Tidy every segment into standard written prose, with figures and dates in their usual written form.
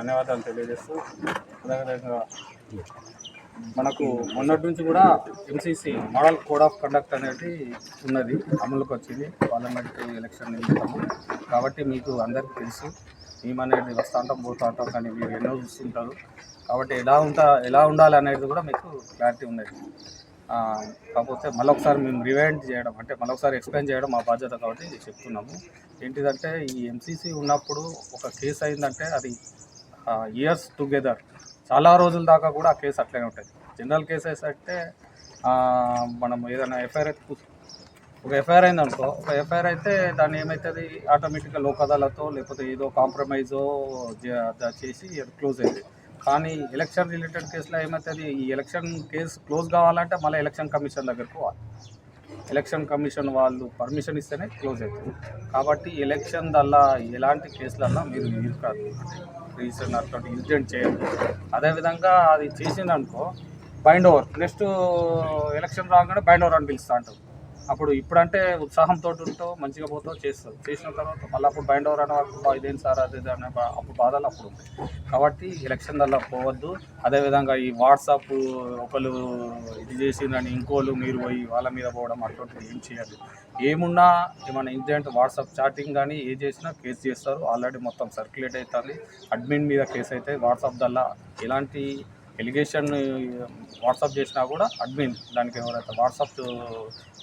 ధన్యవాదాలు తెలియజేస్తూ అదేవిధంగా మనకు మొన్నటి నుంచి కూడా MCC model code of conduct అనేది ఉన్నది, అమలుకి వచ్చింది పార్లమెంట్ ఎలక్షన్ నిమిత్తము. కాబట్టి మీకు అందరికీ తెలుసు మేమనేది వస్తూ ఉంటాం పోతూ ఉంటాం, కానీ మీరు ఎన్నో చూస్తుంటారు. కాబట్టి ఎలా ఉండాలి అనేది కూడా మీకు క్లారిటీ ఉన్నది. కాకపోతే మళ్ళొకసారి మేము రివైండ్ చేయడం అంటే మళ్ళొకసారి ఎక్స్ప్లెయిన్ చేయడం మా బాధ్యత కాబట్టి చెప్తున్నాము. ఏంటిదంటే ఈ ఎంసీసీ ఉన్నప్పుడు ఒక కేసు అయిందంటే అది ఇయర్స్ టుగెదర్ చాలా రోజుల దాకా కూడా ఆ కేసు అట్లనే ఉంటుంది. జనరల్ కేసెస్ అంటే మనం ఏదైనా ఒక ఎఫ్ఐఆర్ అయిందనుకో, ఒక ఎఫ్ఐఆర్ అయితే దాన్ని ఏమవుతుంది ఆటోమేటిక్గా లోక్ అదాలతో లేకపోతే ఏదో కాంప్రమైజో చేసి క్లోజ్ అయింది. కానీ ఎలక్షన్ రిలేటెడ్ కేసులో ఏమవుతుంది, ఈ ఎలక్షన్ కేసు క్లోజ్ కావాలంటే మళ్ళీ ఎలక్షన్ కమిషన్ దగ్గరకు పోవాలి. ఎలక్షన్ కమిషన్ వాళ్ళు పర్మిషన్ ఇస్తేనే క్లోజ్ అవుతుంది. కాబట్టి ఎలక్షన్ దల్లా ఎలాంటి కేసులన్నా మీరు కాదు రీసెంట్ అటువంటి ఇన్సిడెంట్ చేయాలి. అదేవిధంగా అది చేసిందనుకో బైండ్ ఓవర్, నెక్స్ట్ ఎలక్షన్ రాగానే బైండ్ ఓవర్ అని పిలుస్తా అంటారు. అప్పుడు ఇప్పుడంటే ఉత్సాహంతో ఉంటావు, మంచిగా పోతావు, చేస్తావు. చేసిన తర్వాత మళ్ళీ అప్పుడు బైండ్ ఓవర్ అనే వరకు ఇదేం సార్ అదే అనే అప్పుడు బాధలు అప్పుడు ఉంటాయి. కాబట్టి ఎలక్షన్ దల్లా పోవద్దు. అదేవిధంగా ఈ వాట్సాప్ ఒకళ్ళు ఇది చేసిందని ఇంకోళ్ళు మీరు పోయి వాళ్ళ మీద పోవడం అటువంటిది ఏం చేయాలి. ఏమున్నా ఏమైనా ఇన్సిడెంట్ వాట్సాప్ చాటింగ్ కానీ ఏ చేసినా కేసు చేస్తారు. ఆల్రెడీ మొత్తం సర్క్యులేట్ అవుతుంది. అడ్మిన్ మీద కేసు అయితే వాట్సాప్ దల్లా ఎలాంటి ఎలిగేషన్ వాట్సాప్ చేసినా కూడా అడ్మిన్ దానికి ఎవరైతే వాట్సాప్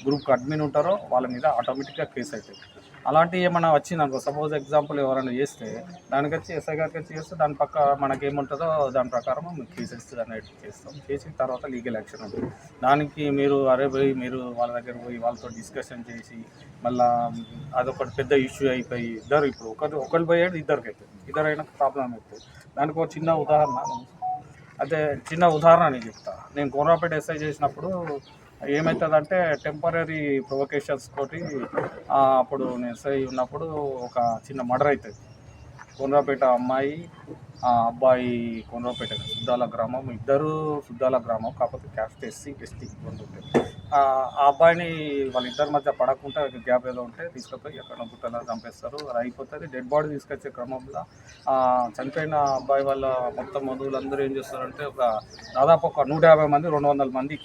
గ్రూప్కి అడ్మిన్ ఉంటారో వాళ్ళ మీద ఆటోమేటిక్గా కేసు అవుతుంది. అలాంటివి ఏమైనా వచ్చిందనుకో, సపోజ్ ఎగ్జాంపుల్ ఎవరైనా చేస్తే దానికి వచ్చి ఎస్ఐ గారికి వచ్చి చేస్తే దాని పక్క మనకేముంటుందో దాని ప్రకారం కేసు ఇస్తుంది అనేది చేస్తాం. చేసిన తర్వాత లీగల్ యాక్షన్ ఉంటుంది. దానికి మీరు మీరు వాళ్ళ దగ్గర పోయి వాళ్ళతో డిస్కషన్ చేసి మళ్ళీ అదొకటి పెద్ద ఇష్యూ అయిపోయి ఇప్పుడు ఒకరు పోయేది ఇద్దరికి అవుతుంది, ఇద్దరైనా ప్రాబ్లం అవుతుంది. దానికి ఒక చిన్న ఉదాహరణ నేను చెప్తా. నేను కోనరాపేట ఎస్ఐ చేసినప్పుడు ఏమవుతుందంటే టెంపరీ ప్రొవొకేషన్స్ తోటి అప్పుడు నేను ఎస్ఐ ఉన్నప్పుడు ఒక చిన్న మర్డర్ అవుతుంది. కోనరాపేట అమ్మాయి అబ్బాయి కోనరాపేట సుద్దాల గ్రామం, ఇద్దరు సుద్దాల గ్రామం, కాకపోతే క్యాస్ట్ ఎస్సీ ఎస్టీ ఉంటుంది. ఆ అబ్బాయిని వాళ్ళిద్దరి మధ్య పడకుండా గ్యాప్ ఏదో ఉంటే తీసుకుపోయి ఎక్కడ గుట్టలా చంపేస్తారు. అది అయిపోతుంది. డెడ్ బాడీ తీసుకొచ్చే క్రమంలో చనిపోయిన అబ్బాయి వాళ్ళ మొత్తం బంధువులందరూ ఏం చేస్తారంటే దాదాపు ఒక 150 మంది 200 మంది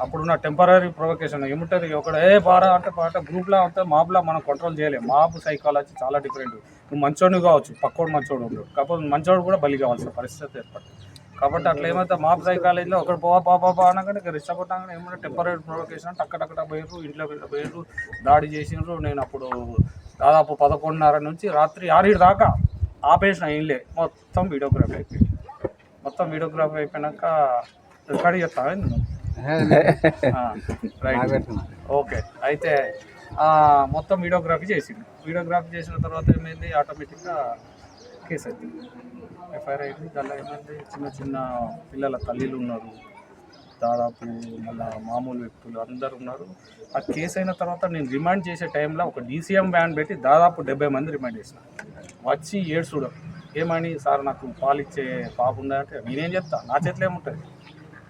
అప్పుడున్న టెంపరీ ప్రొవొకేషన్ ఏముంటుంది, ఒకడు పారా అంటే పాట గ్రూప్లో అంతా మాబ్లా మనం కంట్రోల్ చేయలేము. మాబ్ సైకాలజీ చాలా డిఫరెంట్. నువ్వు మంచోడు కావచ్చు, పక్కోడు మంచోడు ఉండడు, కాకపోతే మంచోడు కూడా బలి కావాల్సిన పరిస్థితి ఏర్పడుతుంది. కాబట్టి అట్లా ఏమైతే మాబ్ సైకాలజీలో ఒకటి పాపా అనగానే ఇష్టపడ్డాగానే ఏమంటే టెంపరీ ప్రొవొకేషన్ టక్క పోయారు, ఇంట్లో పోయారు, దాడి చేసినారు. నేను అప్పుడు దాదాపు 11:30 నుంచి రాత్రి 6 దాకా ఆపేసిన ఇల్లే మొత్తం వీడియోగ్రఫీ అయిపోయింది. మొత్తం వీడియోగ్రఫీ అయిపోయినాక రికార్డ్ చేస్తాను రైట్ ఓకే. అయితే మొత్తం వీడియోగ్రఫీ చేసింది. వీడియోగ్రఫీ చేసిన తర్వాత ఏమైంది, ఆటోమేటిక్గా కేసు అవుతుంది, ఎఫ్ఐఆర్ అయింది. దానిలో ఏమైంది, చిన్న పిల్లల తల్లిలు ఉన్నారు, దాదాపు మళ్ళీ మామూలు వ్యక్తులు అందరు ఉన్నారు. ఆ కేసు అయిన తర్వాత నేను రిమాండ్ చేసే టైంలో ఒక డీసీఎం వ్యాన్ పెట్టి దాదాపు 70 మంది రిమాండ్ చేసిన. వచ్చి ఏడ్చుడు ఏమని, సార్ నాకు పాలు ఇచ్చే పాప ఉందా అంటే నేనేం చెప్తా, నా చేతిలో ఏముంటుంది,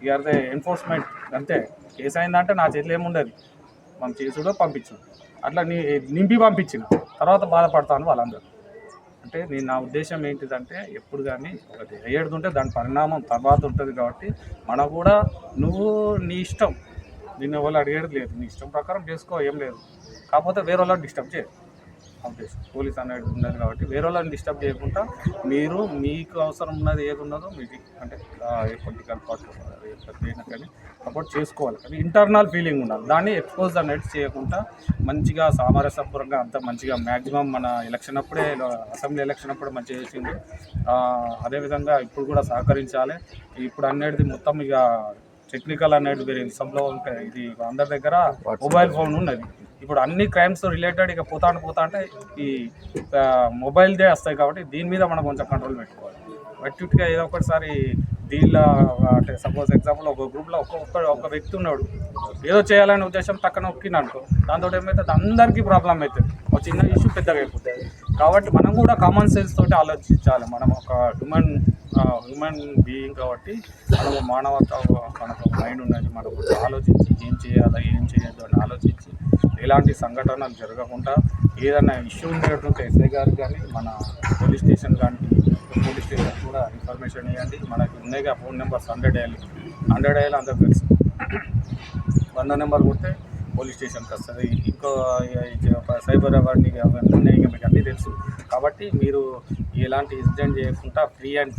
ఇక అదే ఎన్ఫోర్స్మెంట్ అంతే. కేసు అయిందంటే నా చేతిలో ఏముండదు, మనం చేసుడో పంపించు అట్లా నింపి పంపించిన తర్వాత బాధపడతాను వాళ్ళందరూ. అంటే నా ఉద్దేశం ఏంటిదంటే ఎప్పుడు కానీ ఒకటి అయ్యేడుతుంటే దాని పరిణామం తర్వాత ఉంటుంది. కాబట్టి మనం కూడా నువ్వు నీ ఇష్టం, నిన్ను ఎవరు అడిగేది లేదు, నీ ఇష్టం ప్రకారం చేసుకో, ఏం లేదు. కాకపోతే వేరే వాళ్ళని డిస్టర్బ్ చేయదు. ఉద్దేశం పోలీస్ అనేది ఉన్నది కాబట్టి వేరే వాళ్ళని డిస్టర్బ్ చేయకుండా మీరు మీకు అవసరం ఉన్నది ఏది ఉన్నదో మీకు అంటే పొలిటికల్ పార్టీ దేని కానీ సపోర్ట్ చేసుకోవాలి. కానీ ఇంటర్నల్ ఫీలింగ్ ఉండాలి, దాన్ని ఎక్స్పోజ్ అనేది చేయకుండా మంచిగా సామరస్యపూర్వకంగా అంత మంచిగా మ్యాక్సిమం మన ఎలక్షన్ అప్పుడే అసెంబ్లీ ఎలక్షన్ అప్పుడే మంచిగా చేసింది. అదేవిధంగా ఇప్పుడు కూడా సహకరించాలి. ఇప్పుడు అనేది మొత్తం ఇక టెక్నికల్ అనేది వేరే సబ్లో ఉంటాయి. ఇది అందరి దగ్గర మొబైల్ ఫోన్ ఉన్నది. ఇప్పుడు అన్ని క్రైమ్స్ రిలేటెడ్ ఇక పోతా అంటే ఈ మొబైల్దే వస్తాయి. కాబట్టి దీని మీద మనం కొంచెం కంట్రోల్ పెట్టుకోవాలి. బట్టిగా ఏదో ఒకటిసారి దీనిలో అంటే సపోజ్ ఎగ్జాంపుల్ ఒక గ్రూప్లో ఒక్క వ్యక్తి ఉన్నాడు, ఏదో చేయాలనే ఉద్దేశం టక్కన నొక్కింది అనుకో, దాంతో ఏమైతుంది అందరికీ ప్రాబ్లం అవుతుంది, ఒక చిన్న ఇష్యూ పెద్దగా అయిపోతుంది. కాబట్టి మనం కూడా కామన్ సెన్స్ తోటి ఆలోచించాలి. మనం ఒక హ్యూమన్ బీయింగ్ కాబట్టి మనము మానవత మనకు మైండ్ ఉన్నది, మనకు ఆలోచించి ఏం చేయాలి ఏం చేయొద్దు అని ఆలోచించి ఎలాంటి సంఘటనలు జరగకుండా ఏదైనా ఇష్యూ ఉండేటువంటి ఎస్ఐ గారికి కానీ మన పోలీస్ స్టేషన్ కానీ పోలీస్ స్టేషన్ కూడా ఇన్ఫర్మేషన్ ఇవ్వండి. మనకి ఉన్నాయిగా ఫోన్ నెంబర్స్ 100 డయల్ అందరికి తెలుసు. 100 నెంబర్ కొడితే పోలీస్ స్టేషన్కి వస్తుంది. ఇంకో సైబర్ అవన్నీ ఉన్నాయి, ఇంకా మీకు అన్నీ తెలుసు. కాబట్టి మీరు ఎలాంటి ఇన్సిడెంట్ చేయకుండా ఫ్రీ అండ్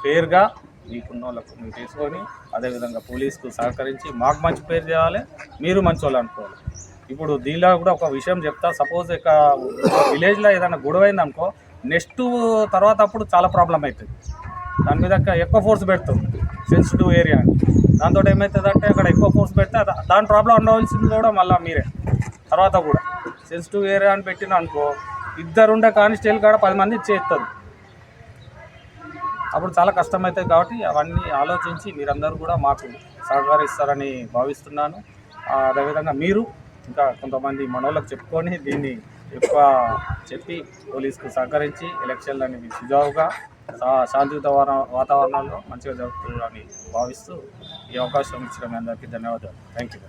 ఫేర్గా మీకున్న వాళ్ళకు మీరు తీసుకొని అదేవిధంగా పోలీసుకు సహకరించి మాకు మంచి పేరు చేయాలి, మీరు మంచి వాళ్ళు అనుకోవాలి. ఇప్పుడు దీనిలో కూడా ఒక విషయం చెప్తా. సపోజ్ ఇక విలేజ్లో ఏదైనా గొడవ అయిందనుకో, నెక్స్ట్ తర్వాత అప్పుడు చాలా ప్రాబ్లం అవుతుంది. దాని మీద ఎక్కువ ఫోర్స్ పెడతాం, సెన్సిటివ్ ఏరియా అని. దాంతో ఏమవుతుందంటే అక్కడ ఎక్కువ ఫోర్స్ పెడితే దాని ప్రాబ్లం ఉండవలసింది కూడా మళ్ళీ మీరే. తర్వాత కూడా సెన్సిటివ్ ఏరియా అని పెట్టిన అనుకో, ఇద్దరుండే కానిస్టేబుల్ కాడ 10 మంది చేస్తారు, అప్పుడు చాలా కష్టమవుతుంది. కాబట్టి అవన్నీ ఆలోచించి మీరందరూ కూడా మాకు సహకరిస్తారని భావిస్తున్నాను. అదేవిధంగా మీరు ఇంకా కొంతమంది మనోళ్ళకి చెప్పుకొని దీన్ని ఎక్కువ చెప్పి పోలీసుకు సహకరించి ఎలక్షన్లని సుజావుగా శాంతియుత వాతావరణంలో మంచిగా జరుపుతున్నారని భావిస్తూ ఈ అవకాశం ఇచ్చిన మీ అందరికీ ధన్యవాదాలు. Thank you.